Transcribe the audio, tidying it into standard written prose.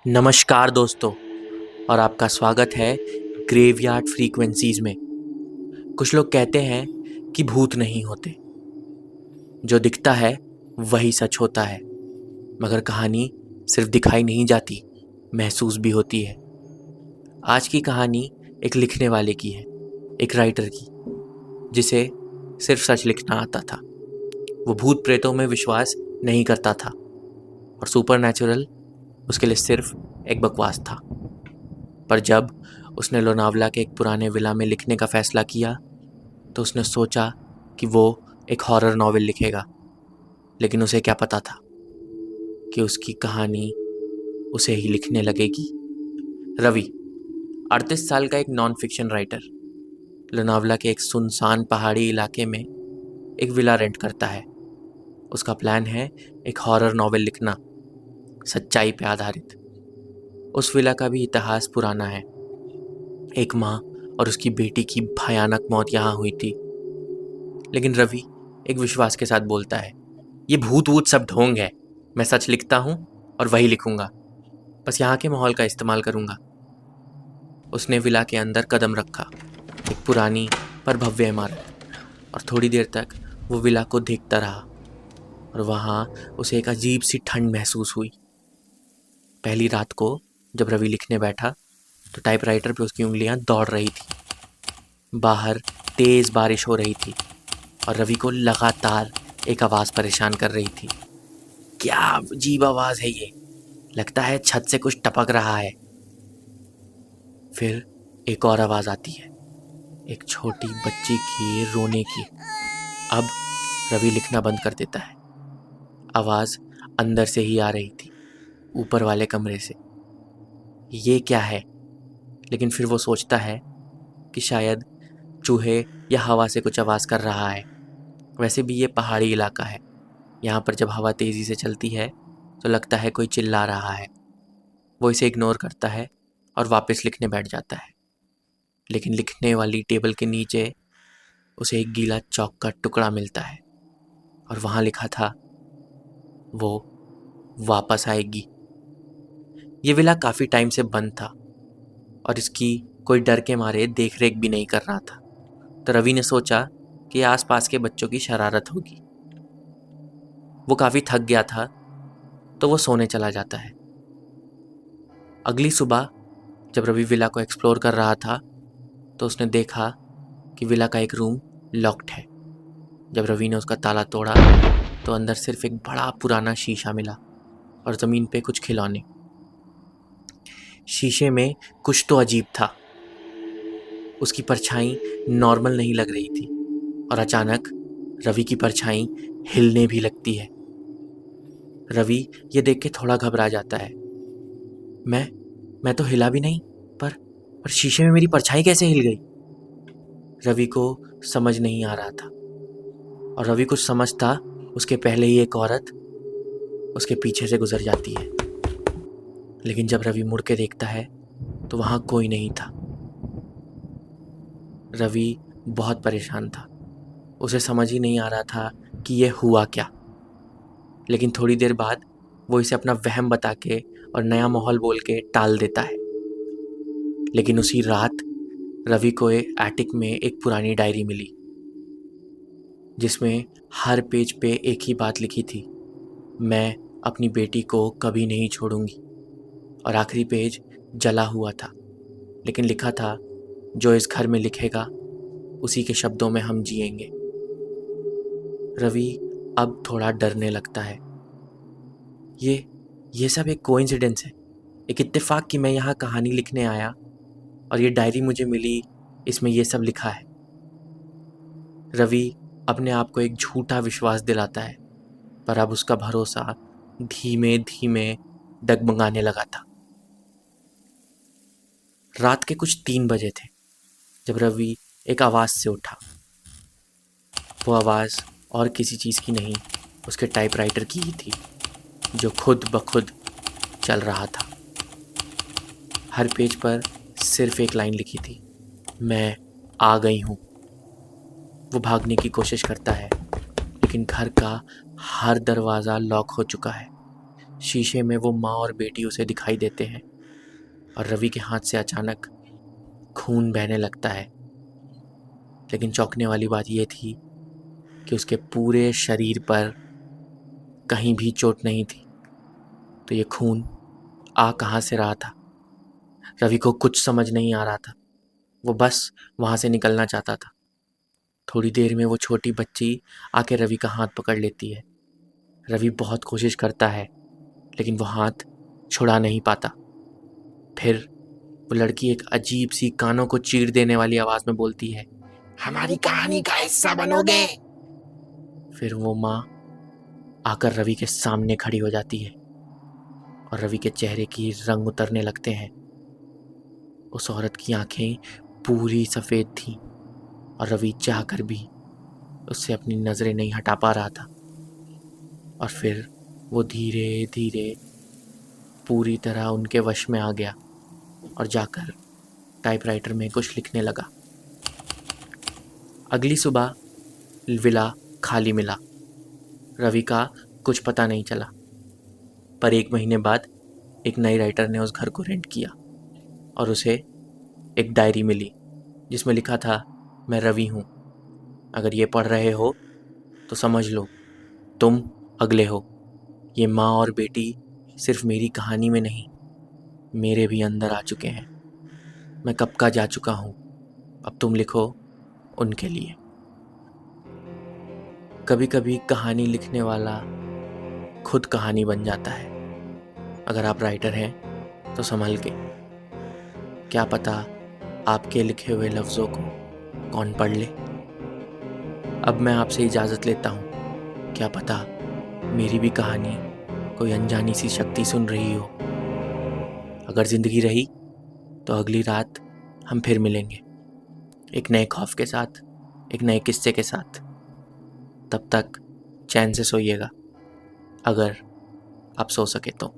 नमस्कार दोस्तों, और आपका स्वागत है ग्रेवयार्ड फ्रीक्वेंसीज में। कुछ लोग कहते हैं कि भूत नहीं होते, जो दिखता है वही सच होता है। मगर कहानी सिर्फ दिखाई नहीं जाती, महसूस भी होती है। आज की कहानी एक लिखने वाले की है, एक राइटर की, जिसे सिर्फ सच लिखना आता था। वो भूत प्रेतों में विश्वास नहीं करता था, और सुपरनैचुरल उसके लिए सिर्फ एक बकवास था। पर जब उसने लोनावला के एक पुराने विला में लिखने का फैसला किया, तो उसने सोचा कि वो एक हॉरर नॉवेल लिखेगा। लेकिन उसे क्या पता था कि उसकी कहानी उसे ही लिखने लगेगी। रवि 38 साल का एक नॉन फिक्शन राइटर लोनावला के एक सुनसान पहाड़ी इलाके में एक विला रेंट करता है। उसका प्लान है एक हॉरर नॉवेल लिखना, सच्चाई पे आधारित। उस विला का भी इतिहास पुराना है। एक माँ और उसकी बेटी की भयानक मौत यहाँ हुई थी। लेकिन रवि एक विश्वास के साथ बोलता है, ये भूत वूत सब ढोंग है। मैं सच लिखता हूँ और वही लिखूंगा, बस यहाँ के माहौल का इस्तेमाल करूंगा। उसने विला के अंदर कदम रखा, एक पुरानी पर भव्य इमारत, और थोड़ी देर तक वो विला को देखता रहा। और वहाँ उसे एक अजीब सी ठंड महसूस हुई। पहली रात को जब रवि लिखने बैठा, तो टाइपराइटर पे उसकी उंगलियां दौड़ रही थी। बाहर तेज बारिश हो रही थी, और रवि को लगातार एक आवाज़ परेशान कर रही थी। क्या अजीब आवाज़ है ये, लगता है छत से कुछ टपक रहा है। फिर एक और आवाज़ आती है, एक छोटी बच्ची की रोने की। अब रवि लिखना बंद कर देता है। आवाज़ अंदर से ही आ रही थी, ऊपर वाले कमरे से। ये क्या है? लेकिन फिर वो सोचता है कि शायद चूहे या हवा से कुछ आवाज़ कर रहा है। वैसे भी ये पहाड़ी इलाका है, यहाँ पर जब हवा तेज़ी से चलती है तो लगता है कोई चिल्ला रहा है। वो इसे इग्नोर करता है और वापस लिखने बैठ जाता है। लेकिन लिखने वाली टेबल के नीचे उसे एक गीला चौक का टुकड़ा मिलता है, और वहाँ लिखा था, वो वापस आएगी। ये विला काफ़ी टाइम से बंद था, और इसकी कोई डर के मारे देख रेख भी नहीं कर रहा था। तो रवि ने सोचा कि आसपास के बच्चों की शरारत होगी। वो काफ़ी थक गया था, तो वो सोने चला जाता है। अगली सुबह जब रवि विला को एक्सप्लोर कर रहा था, तो उसने देखा कि विला का एक रूम लॉक्ड है। जब रवि ने उसका ताला तोड़ा, तो अंदर सिर्फ एक बड़ा पुराना शीशा मिला, और ज़मीन पे कुछ खिलौने। शीशे में कुछ तो अजीब था। उसकी परछाई नॉर्मल नहीं लग रही थी, और अचानक रवि की परछाई हिलने भी लगती है। रवि ये देख के थोड़ा घबरा जाता है। मैं तो हिला भी नहीं, पर शीशे में मेरी परछाई कैसे हिल गई? रवि को समझ नहीं आ रहा था, और रवि कुछ समझता उसके पहले ही एक औरत उसके पीछे से गुजर जाती है। लेकिन जब रवि मुड़ के देखता है, तो वहाँ कोई नहीं था। रवि बहुत परेशान था। उसे समझ ही नहीं आ रहा था कि ये हुआ क्या। लेकिन थोड़ी देर बाद वो इसे अपना वहम बता के और नया माहौल बोल के टाल देता है। लेकिन उसी रात रवि को एटिक में एक पुरानी डायरी मिली, जिसमें हर पेज पे एक ही बात लिखी थी, मैं अपनी बेटी को कभी नहीं छोड़ूंगी। और आखिरी पेज जला हुआ था, लेकिन लिखा था, जो इस घर में लिखेगा उसी के शब्दों में हम जिएंगे। रवि अब थोड़ा डरने लगता है। ये सब एक कोइंसिडेंस है, एक इत्तेफाक कि मैं यहाँ कहानी लिखने आया और ये डायरी मुझे मिली, इसमें ये सब लिखा है। रवि अपने आप को एक झूठा विश्वास दिलाता है, पर अब उसका भरोसा धीमे धीमे डगमगाने लगा था। रात के कुछ 3 बजे थे जब रवि एक आवाज़ से उठा। वो आवाज़ और किसी चीज़ की नहीं, उसके टाइपराइटर की ही थी, जो खुद ब खुद चल रहा था। हर पेज पर सिर्फ एक लाइन लिखी थी, मैं आ गई हूँ। वो भागने की कोशिश करता है, लेकिन घर का हर दरवाज़ा लॉक हो चुका है। शीशे में वो माँ और बेटी उसे दिखाई देते हैं और रवि के हाथ से अचानक खून बहने लगता है। लेकिन चौंकने वाली बात यह थी कि उसके पूरे शरीर पर कहीं भी चोट नहीं थी। तो ये खून आ कहाँ से रहा था? रवि को कुछ समझ नहीं आ रहा था। वो बस वहाँ से निकलना चाहता था। थोड़ी देर में वो छोटी बच्ची आके रवि का हाथ पकड़ लेती है। रवि बहुत कोशिश करता है लेकिन वो हाथ छुड़ा नहीं पाता। फिर वो लड़की एक अजीब सी कानों को चीर देने वाली आवाज़ में बोलती है, हमारी कहानी का हिस्सा बनोगे? फिर वो माँ आकर रवि के सामने खड़ी हो जाती है और रवि के चेहरे की रंग उतरने लगते हैं। उस औरत की आंखें पूरी सफ़ेद थीं और रवि चाहकर भी उससे अपनी नज़रें नहीं हटा पा रहा था। और फिर वो धीरे धीरे पूरी तरह उनके वश में आ गया और जाकर टाइपराइटर में कुछ लिखने लगा। अगली सुबह विला खाली मिला। रवि का कुछ पता नहीं चला। पर 1 महीने बाद एक नए राइटर ने उस घर को रेंट किया और उसे एक डायरी मिली जिसमें लिखा था, मैं रवि हूँ। अगर ये पढ़ रहे हो तो समझ लो तुम अगले हो। ये माँ और बेटी सिर्फ मेरी कहानी में नहीं, मेरे भी अंदर आ चुके हैं। मैं कब का जा चुका हूँ, अब तुम लिखो उनके लिए। कभी कभी कहानी लिखने वाला खुद कहानी बन जाता है। अगर आप राइटर हैं तो संभल के, क्या पता आपके लिखे हुए लफ्ज़ों को कौन पढ़ ले। अब मैं आपसे इजाज़त लेता हूँ। क्या पता मेरी भी कहानी कोई अनजानी सी शक्ति सुन रही हो। अगर ज़िंदगी रही तो अगली रात हम फिर मिलेंगे, एक नए खौफ के साथ, एक नए किस्से के साथ। तब तक चैन से सोइएगा, अगर आप सो सके तो।